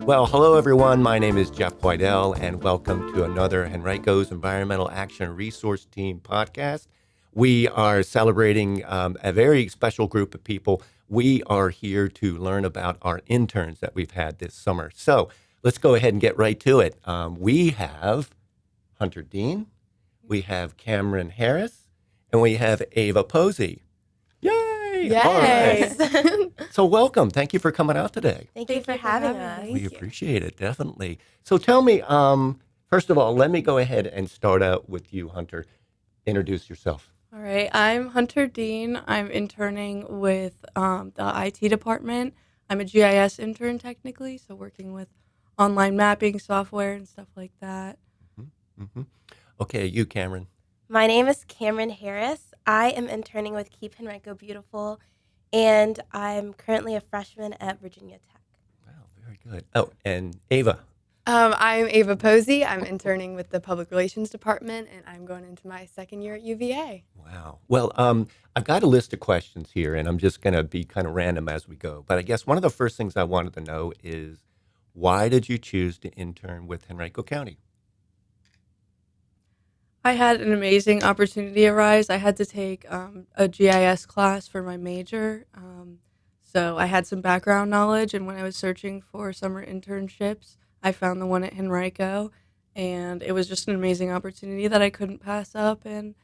Well, hello everyone. My name is Jeff Whitell, and welcome to another Henrico's Environmental Action Resource Team podcast. We are celebrating a very special group of people. We are here to learn about our interns that we've had this summer. So let's go ahead and get right to it. We have Hunter Dean, we have Cameron Harris, and we have Ava Posey. Yay! Yes. All right. So welcome. Thank you for coming out today. Thank you for having us. We appreciate it, definitely. So tell me, first of all, let me go ahead and start out with you, Hunter. Introduce yourself. All right, I'm Hunter Dean. I'm interning with the IT department. I'm a GIS intern technically, so working with online mapping software and stuff like that. Mm-hmm. Okay, you, Cameron. My name is Cameron Harris. I am interning with Keep Henrico Beautiful, and I'm currently a freshman at Virginia Tech. Wow, very good. Oh, and Ava. I'm Ava Posey. I'm interning with the Public Relations Department, and I'm going into my second year at UVA. Wow. Well, I've got a list of questions here, and I'm just going to be kind of random as we go. But I guess one of the first things I wanted to know is, why did you choose to intern with Henrico County? I had an amazing opportunity arise. I had to take a GIS class for my major, so I had some background knowledge, and when I was searching for summer internships, I found the one at Henrico, and it was just an amazing opportunity that I couldn't pass up, and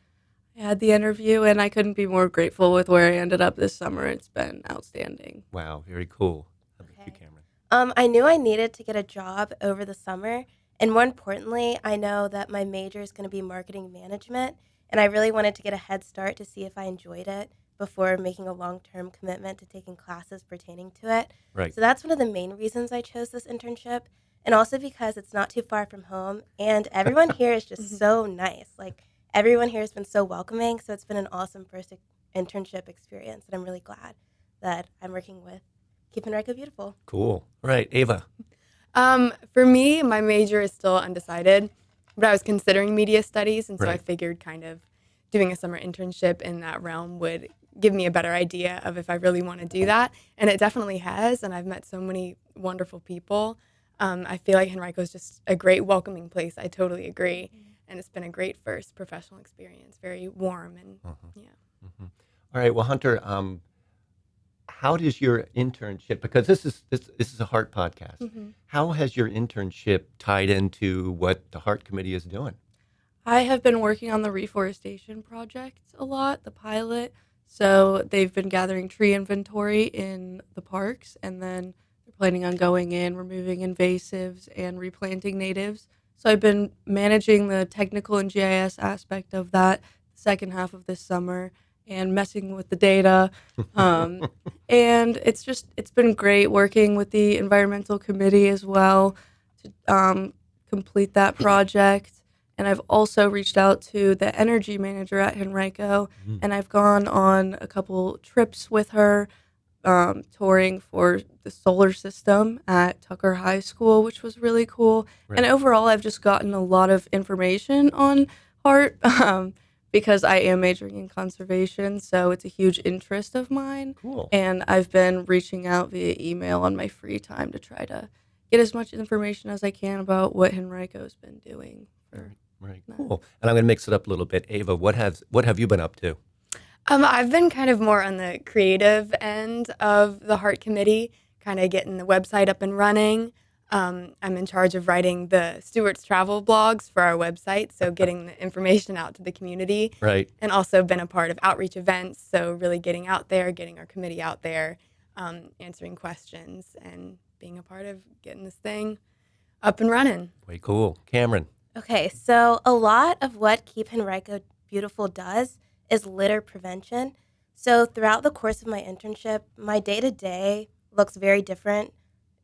I had the interview, and I couldn't be more grateful with where I ended up this summer. It's been outstanding. Wow, very cool. How about you, Okay. Cameron? I knew I needed to get a job over the summer, and more importantly, I know that my major is going to be marketing management, and I really wanted to get a head start to see if I enjoyed it before making a long-term commitment to taking classes pertaining to it. Right. So that's one of the main reasons I chose this internship, and also because it's not too far from home, and everyone here is just so nice. Like, everyone here has been so welcoming, so it's been an awesome first internship experience, and I'm really glad that I'm working with Keep Henrico Beautiful. Cool. All right, Ava. For me, my major is still undecided, but I was considering media studies, and so I Right. figured kind of doing a summer internship in that realm would give me a better idea of if I really want to do that, and it definitely has, and I've met so many wonderful people. I feel like Henrico is just a great welcoming place. I totally agree, and it's been a great first professional experience, very warm, and yeah. Mm-hmm. All right. Well, Hunter, how does your internship? Because this is a H.E.A.R.T podcast. Mm-hmm. How has your internship tied into what the H.E.A.R.T committee is doing? I have been working on the reforestation project a lot, the pilot. So they've been gathering tree inventory in the parks, and then they're planning on going in, removing invasives, and replanting natives. So I've been managing the technical and GIS aspect of that the second half of this summer and messing with the data. And it's been great working with the environmental committee as well to complete that project. And I've also reached out to the energy manager at Henrico, and I've gone on a couple trips with her, touring for the solar system at Tucker High School, which was really cool. Right. And overall, I've just gotten a lot of information on H.E.A.R.T. Because I am majoring in conservation, so it's a huge interest of mine. Cool. And I've been reaching out via email on my free time to try to get as much information as I can about what Henrico's been doing. Right. Cool. And I'm going to mix it up a little bit. Ava, what have you been up to? I've been kind of more on the creative end of the H.E.A.R.T committee, kind of getting the website up and running. I'm in charge of writing the Stewart's travel blogs for our website, so getting the information out to the community. Right. And also been a part of outreach events, so really getting out there, getting our committee out there, answering questions, and being a part of getting this thing up and running. Way cool. Cameron. Okay, so a lot of what Keep Henrico Beautiful does is litter prevention. So throughout the course of my internship, my day-to-day looks very different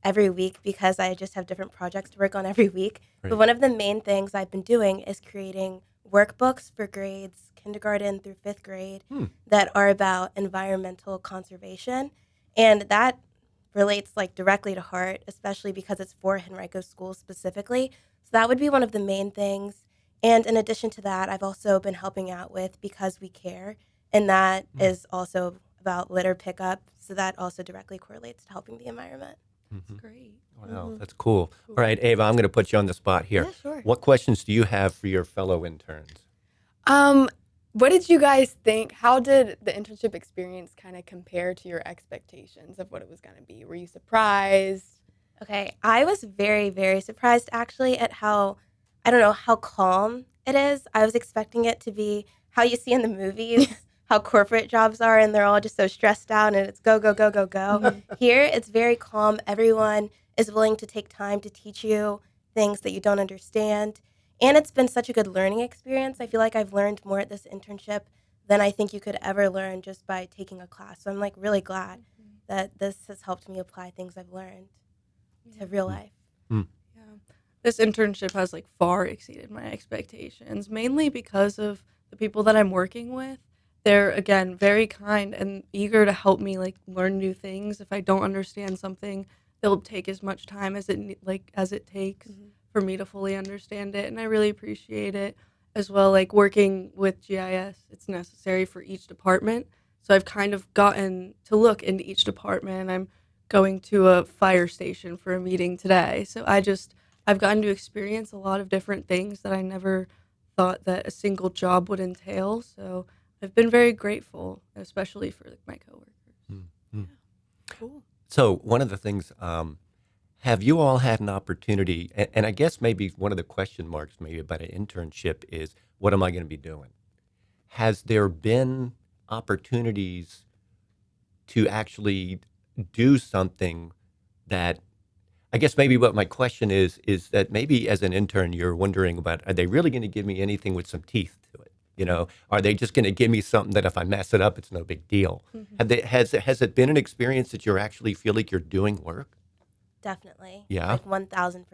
every week because I just have different projects to work on every week. Right. But one of the main things I've been doing is creating workbooks for grades kindergarten through fifth grade that are about environmental conservation. And that relates like directly to H.E.A.R.T, especially because it's for Henrico schools specifically. So that would be one of the main things. And in addition to that, I've also been helping out with Because We Care, and that is also about litter pickup. So that also directly correlates to helping the environment. That's great. Wow, that's cool. All right, Ava, I'm going to put you on the spot here. Yeah, sure. What questions do you have for your fellow interns? What did you guys think? How did the internship experience kind of compare to your expectations of what it was going to be? Were you surprised? Okay, I was very, very surprised actually at how, I don't know, how calm it is. I was expecting it to be how you see in the movies, how corporate jobs are, and they're all just so stressed out and it's go, go, go, go, go. Here, it's very calm. Everyone is willing to take time to teach you things that you don't understand. And it's been such a good learning experience. I feel like I've learned more at this internship than I think you could ever learn just by taking a class. So I'm like really glad that this has helped me apply things I've learned to real life. Yeah. This internship has like far exceeded my expectations, mainly because of the people that I'm working with. They're again very kind and eager to help me like learn new things. If I don't understand something, they'll take as much time as it takes for me to fully understand it, and I really appreciate it as well. Like working with GIS, it's necessary for each department, so I've kind of gotten to look into each department. I'm going to a fire station for a meeting today, so I've gotten to experience a lot of different things that I never thought that a single job would entail. So I've been very grateful, especially for like, my coworkers. Cool. So one of the things, have you all had an opportunity, and I guess maybe one of the question marks maybe about an internship is, what am I going to be doing? Has there been opportunities to actually do something that, I guess maybe what my question is that maybe as an intern, you're wondering about, are they really going to give me anything with some teeth to it? You know, are they just going to give me something that if I mess it up, it's no big deal? Has it been an experience that you're actually feel like you're doing work? Definitely. Yeah. Like 1000%.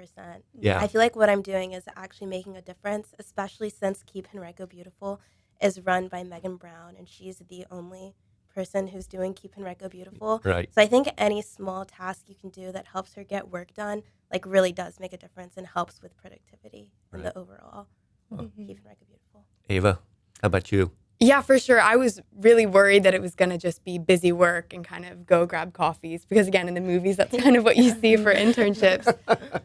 Yeah. I feel like what I'm doing is actually making a difference, especially since Keep Henrico Beautiful is run by Megan Brown, and she's the only person who's doing Keep Henrico Beautiful. Right. So I think any small task you can do that helps her get work done, like really does make a difference and helps with productivity and the overall Keep Henrico Beautiful. Ava, how about you? Yeah, for sure. I was really worried that it was going to just be busy work and kind of go grab coffees because, again, in the movies, that's kind of what you see for internships.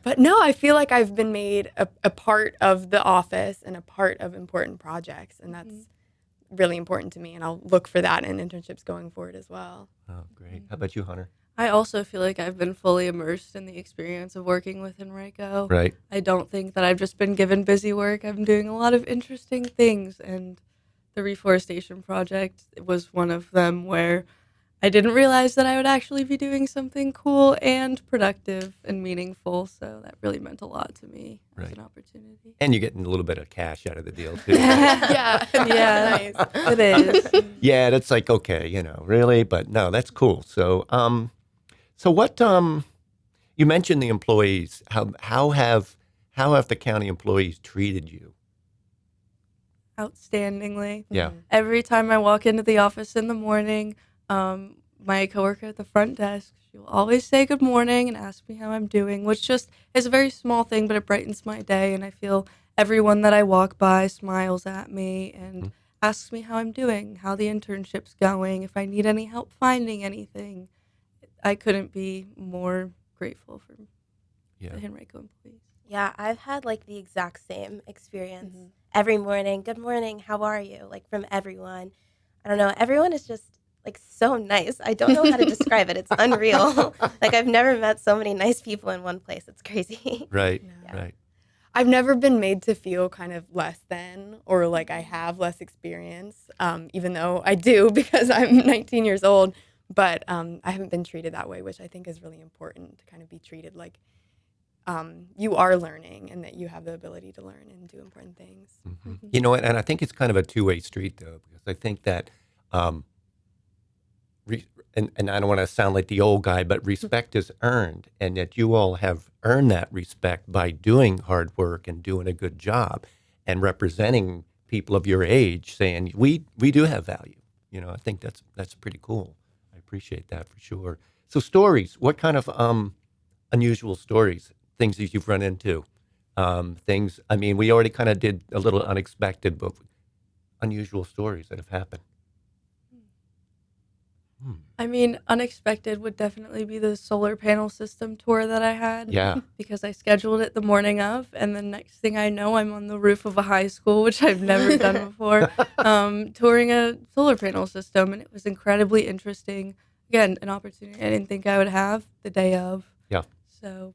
But no, I feel like I've been made a part of the office and a part of important projects, and that's really important to me, and I'll look for that in internships going forward as well. Oh, great. How about you, Hunter? I also feel like I've been fully immersed in the experience of working with Henrico. Right. I don't think that I've just been given busy work. I'm doing a lot of interesting things, and the reforestation project was one of them where I didn't realize that I would actually be doing something cool and productive and meaningful. So that really meant a lot to me as an opportunity. And you're getting a little bit of cash out of the deal, too. Yeah. Yeah, Nice. it is. Yeah, that's like, okay, really, but no, that's cool. So, so what, you mentioned the employees. How have the county employees treated you? Outstandingly. Yeah. Every time I walk into the office in the morning, my coworker at the front desk, she will always say good morning and ask me how I'm doing, which just is a very small thing, but it brightens my day. And I feel everyone that I walk by smiles at me and asks me how I'm doing, how the internship's going, if I need any help finding anything. I couldn't be more grateful for the Henrico employees. Yeah, I've had like the exact same experience every morning. Good morning, how are you? Like from everyone. I don't know, everyone is just like so nice. I don't know how to describe it. It's unreal. Like I've never met so many nice people in one place. It's crazy. Right, Yeah. right. I've never been made to feel kind of less than or like I have less experience, even though I do because I'm 19 years old. But I haven't been treated that way, which I think is really important to kind of be treated like you are learning and that you have the ability to learn and do important things. You know, and I think it's kind of a two-way street, though, because I think that, and I don't want to sound like the old guy, but respect is earned, and that you all have earned that respect by doing hard work and doing a good job and representing people of your age, saying we do have value. I think that's pretty cool. I appreciate that for sure. So stories, what kind of unusual stories, things that you've run into? Things, I mean, we already kind of did a little unexpected, but unusual stories that have happened. I mean, unexpected would definitely be the solar panel system tour that I had. Yeah. Because I scheduled it the morning of, and the next thing I know, I'm on the roof of a high school, which I've never done before, touring a solar panel system, and it was incredibly interesting. Again, an opportunity I didn't think I would have the day of. Yeah. So,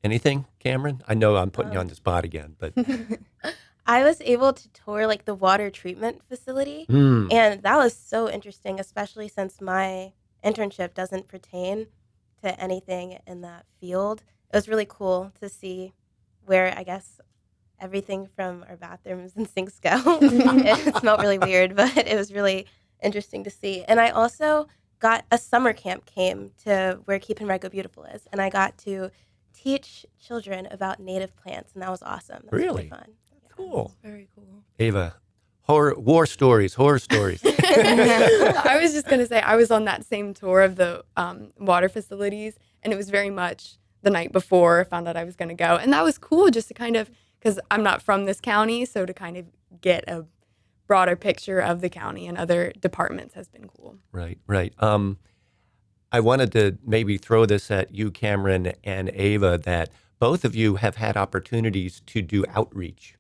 Anything, Cameron? I know I'm putting you on the spot again, but I was able to tour like the water treatment facility, Hmm. and that was so interesting, especially since my internship doesn't pertain to anything in that field. It was really cool to see where I guess everything from our bathrooms and sinks go. It smelled really weird, but it was really interesting to see. And I also got a summer camp came to where Keep Henrico Beautiful is, and I got to teach children about native plants, and that was awesome. That was Really? fun. Yeah. Cool. very cool. Ava, horror stories. I was just going to say, I was on that same tour of the water facilities, and it was very much the night before I found out I was going to go. And that was cool just to kind of, because I'm not from this county, so to kind of get a broader picture of the county and other departments has been cool. Right. I wanted to maybe throw this at you, Cameron and Ava, that both of you have had opportunities to do outreach.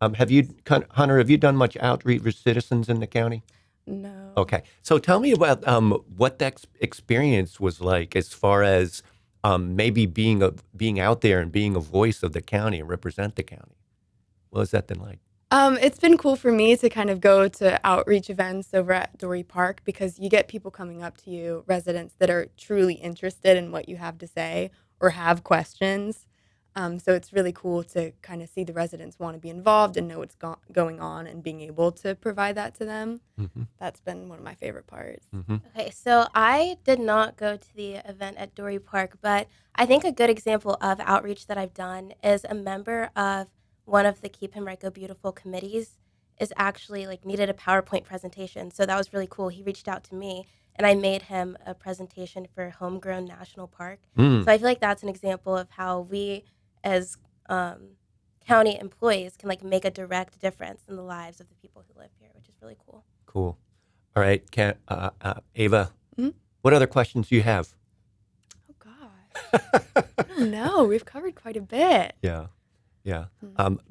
Hunter, have you done much outreach with citizens in the county? No. Okay. So tell me about what that experience was like as far as maybe being out there and being a voice of the county and represent the county. What has that been like? It's been cool for me to kind of go to outreach events over at Dory Park because you get people coming up to you, residents that are truly interested in what you have to say or have questions. So it's really cool to kind of see the residents want to be involved and know what's going on and being able to provide that to them. Mm-hmm. That's been one of my favorite parts. Mm-hmm. Okay, so I did not go to the event at Dory Park, but I think a good example of outreach that I've done is a member of one of the Keep Henrico Beautiful committees is actually like needed a PowerPoint presentation. So that was really cool. He reached out to me and I made him a presentation for Homegrown National Park. Mm. So I feel like that's an example of how we as county employees can like make a direct difference in the lives of the people who live here, which is really cool. Cool. All right, Ava, Mhm. what other questions do you have? Oh, gosh. I don't know. We've covered quite a bit. Yeah.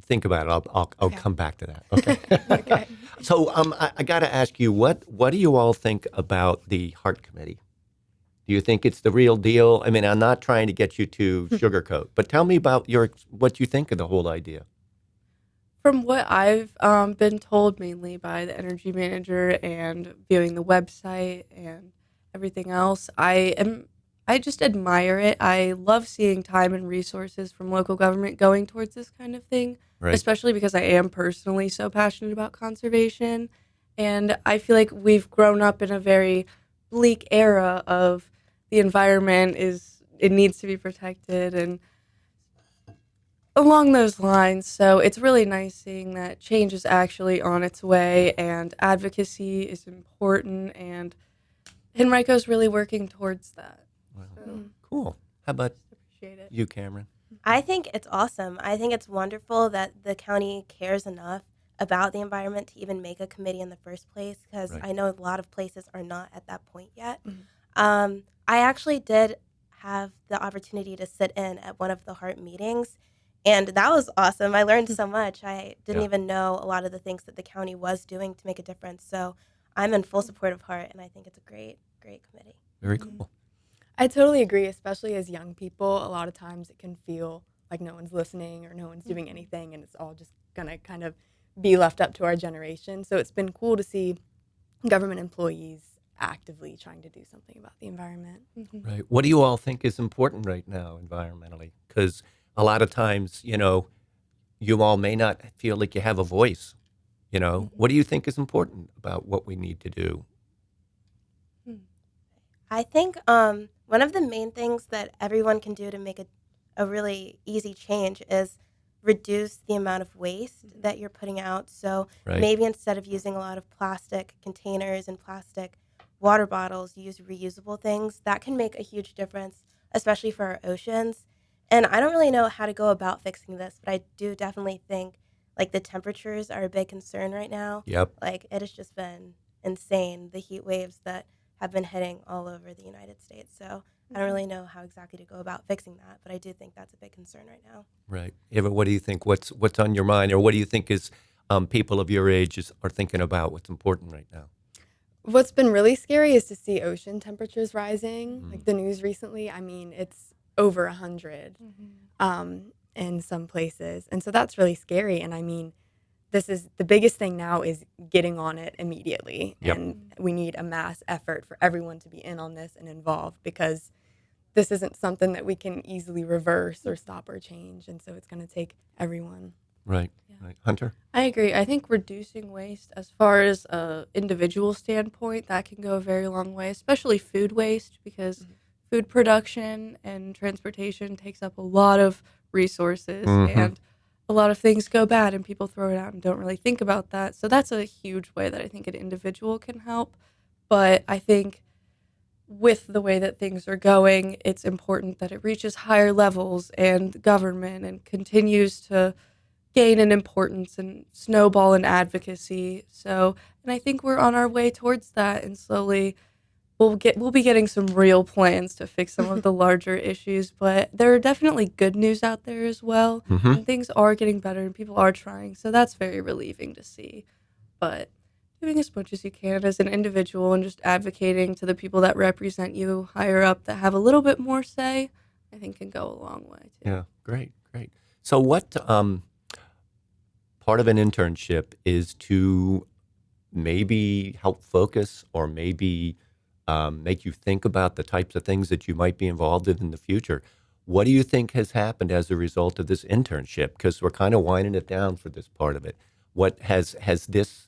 Think about it. I'll Okay. come back to that. Okay. Okay. So I got to ask you, what do you all think about the H.E.A.R.T committee? Do you think it's the real deal? I mean, I'm not trying to get you to sugarcoat, but tell me about what you think of the whole idea. From what I've been told mainly by the energy manager and viewing the website and everything else, I just admire it. I love seeing time and resources from local government going towards this kind of thing, Right. especially because I am personally so passionate about conservation. And I feel like we've grown up in a very bleak era of the environment it needs to be protected and along those lines. So it's really nice seeing that change is actually on its way and advocacy is important and Henrico's really working towards that. Wow. So Cool. How about appreciate it. you, Cameron? I think it's awesome. I think it's wonderful that the county cares enough about the environment to even make a committee in the first place because Right. I know a lot of places are not at that point yet. Mhm. I actually did have the opportunity to sit in at one of the H.E.A.R.T meetings, and that was awesome. I learned so much. I didn't Yeah. even know a lot of the things that the county was doing to make a difference. So I'm in full support of H.E.A.R.T, and I think it's a great committee. Very Mhm. cool. I totally agree, especially as young people. A lot of times it can feel like no one's listening or no one's doing anything, and it's all just going to kind of be left up to our generation. So it's been cool to see government employees actively trying to do something about the environment. Mhm. Right. What do you all think is important right now environmentally? Because a lot of times, you all may not feel like you have a voice. What do you think is important about what we need to do? I think one of the main things that everyone can do to make a really easy change is reduce the amount of waste that you're putting out. So Right. maybe instead of using a lot of plastic containers and plastic water bottles, use reusable things. That can make a huge difference, especially for our oceans. And I don't really know how to go about fixing this, but I do definitely think like the temperatures are a big concern right now. Yep. Like it has just been insane, the heat waves that have been hitting all over the United States. So I don't really know how exactly to go about fixing that, but I do think that's a big concern right now. Right. Eva, what do you think? What's on your mind, or what do you think is people of your age are thinking about? What's important right now? What's been really scary is to see ocean temperatures rising. Like the news recently, I mean, it's over 100 in some places. And so that's really scary. And I mean, this is the biggest thing now is getting on it immediately. Yep. And we need a mass effort for everyone to be in on this and involved, because this isn't something that we can easily reverse or stop or change. And so it's going to take everyone. Right. Right. Hunter? I agree. I think reducing waste, as far as a individual standpoint, that can go a very long way, especially food waste, because food production and transportation takes up a lot of resources, and a lot of things go bad and people throw it out and don't really think about that. So that's a huge way that I think an individual can help. But I think with the way that things are going, it's important that it reaches higher levels and government and continues to gain in importance and snowball in advocacy. So, and I think we're on our way towards that, and slowly we'll be getting some real plans to fix some of the larger issues. But there are definitely good news out there as well, and things are getting better and people are trying. So that's very relieving to see. But doing as much as you can as an individual and just advocating to the people that represent you higher up that have a little bit more say, I think can go a long way too. Yeah. Great. Great. So what part of an internship is to maybe help focus, or maybe make you think about the types of things that you might be involved in the future. What do you think has happened as a result of this internship? Because we're kind of winding it down for this part of it. What has this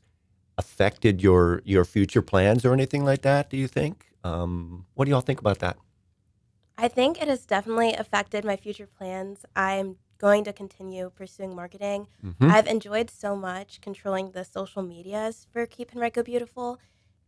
affected your future plans or anything like that, do you think? What do y'all think about that? I think it has definitely affected my future plans. I'm going to continue pursuing marketing. I've enjoyed so much controlling the social medias for Keep Henrico Beautiful.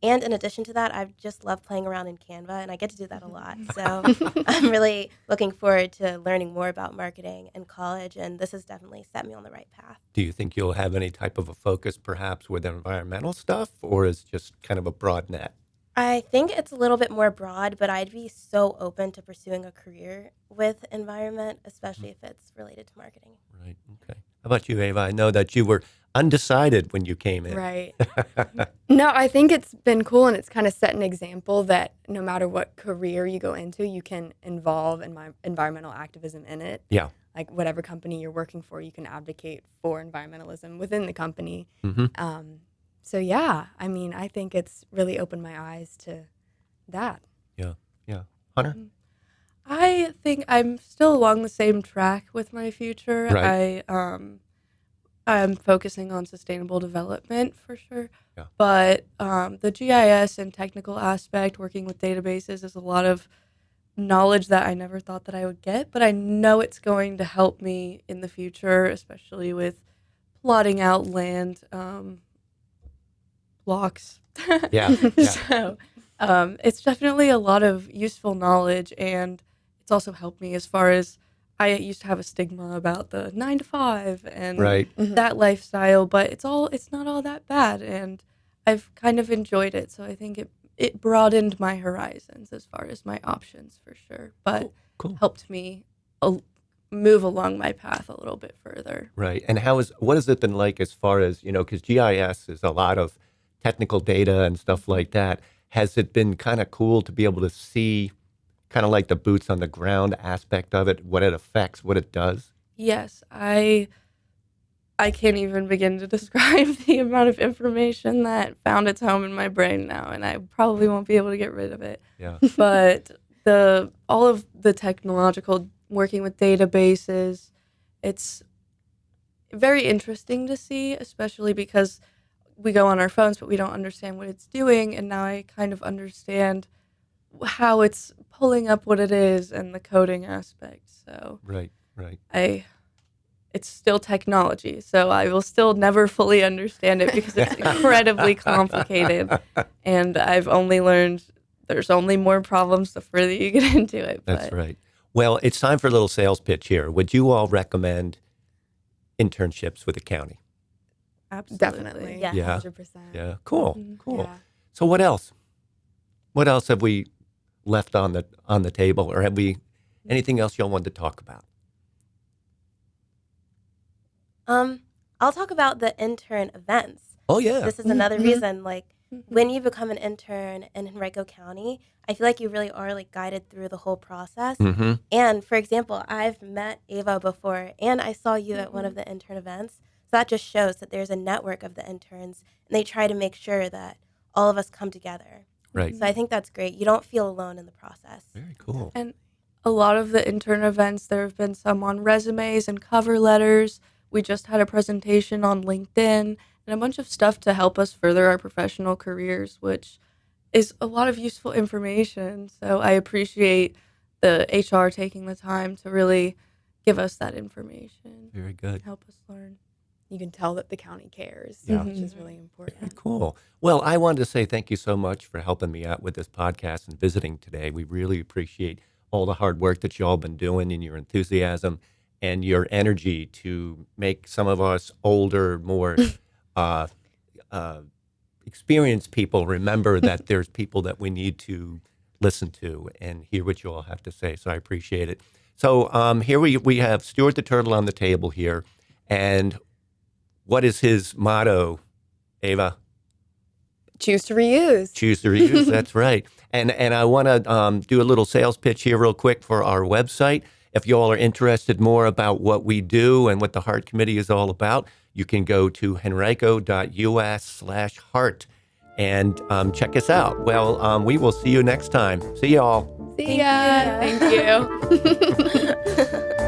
And in addition to that, I've just loved playing around in Canva, and I get to do that a lot. So I'm really looking forward to learning more about marketing in college, and this has definitely set me on the right path. Do you think you'll have any type of a focus perhaps with environmental stuff, or is just kind of a broad net? I think it's a little bit more broad, but I'd be so open to pursuing a career with environment, especially if it's related to marketing. Right. Okay. How about you, Ava? I know that you were undecided when you came in. Right. No, I think it's been cool, and it's kind of set an example that no matter what career you go into, you can involve environmental activism in it. Yeah. Like whatever company you're working for, you can advocate for environmentalism within the company. So yeah, I mean, I think it's really opened my eyes to that. Yeah. Yeah. Hunter? I think I'm still along the same track with my future. Right. I'm focusing on sustainable development for sure. Yeah. But the GIS and technical aspect, working with databases, is a lot of knowledge that I never thought that I would get, but I know it's going to help me in the future, especially with plotting out land blocks. Yeah. So it's definitely a lot of useful knowledge, and it's also helped me as far as I used to have a stigma about the 9 to 5 and Right. that lifestyle, but it's not all that bad, and I've kind of enjoyed it. So I think it broadened my horizons as far as my options for sure, but Cool. helped me move along my path a little bit further. Right. And what has it been like as far as, because GIS is a lot of technical data and stuff like that. Has it been kind of cool to be able to see kind of like the boots on the ground aspect of it, what it affects, what it does? Yes, I can't even begin to describe the amount of information that found its home in my brain now, and I probably won't be able to get rid of it. Yeah. But all of the technological working with databases, it's very interesting to see, especially because we go on our phones, but we don't understand what it's doing. And now I kind of understand how it's pulling up what it is and the coding aspect. So Right. it's still technology, so I will still never fully understand it because it's incredibly complicated. And I've only learned there's only more problems the further you get into it. That's right. Well, it's time for a little sales pitch here. Would you all recommend internships with the county? Absolutely. Definitely. Yeah. Yeah. 100%. Yeah. Cool. Mhm. Cool. Yeah. So what else? What else have we left on the table, or have we anything else y'all wanted to talk about? I'll talk about the intern events. Oh yeah. This is another reason, like, when you become an intern in Henrico County, I feel like you really are like guided through the whole process. Mm-hmm. And for example, I've met Ava before, and I saw you at one of the intern events. So that just shows that there's a network of the interns, and they try to make sure that all of us come together. Right. So I think that's great. You don't feel alone in the process. Very cool. And a lot of the intern events, there have been some on resumes and cover letters. We just had a presentation on LinkedIn and a bunch of stuff to help us further our professional careers, which is a lot of useful information. So I appreciate the HR taking the time to really give us that information, Very good. help us learn. You can tell that the county cares, Yeah. which is really important. Very cool. Well, I wanted to say thank you so much for helping me out with this podcast and visiting today. We really appreciate all the hard work that y'all been doing and your enthusiasm and your energy to make some of us older, more experienced people remember that there's people that we need to listen to and hear what you all have to say. So I appreciate it. So here we have Stuart the Turtle on the table here. And what is his motto, Ava? Choose to reuse. Choose to reuse. That's right. And I want to do a little sales pitch here real quick for our website. If you all are interested more about what we do and what the H.E.A.R.T committee is all about, you can go to henrico.us/H.E.A.R.T and check us out. Well, we will see you next time. See y'all. See ya. Thank you.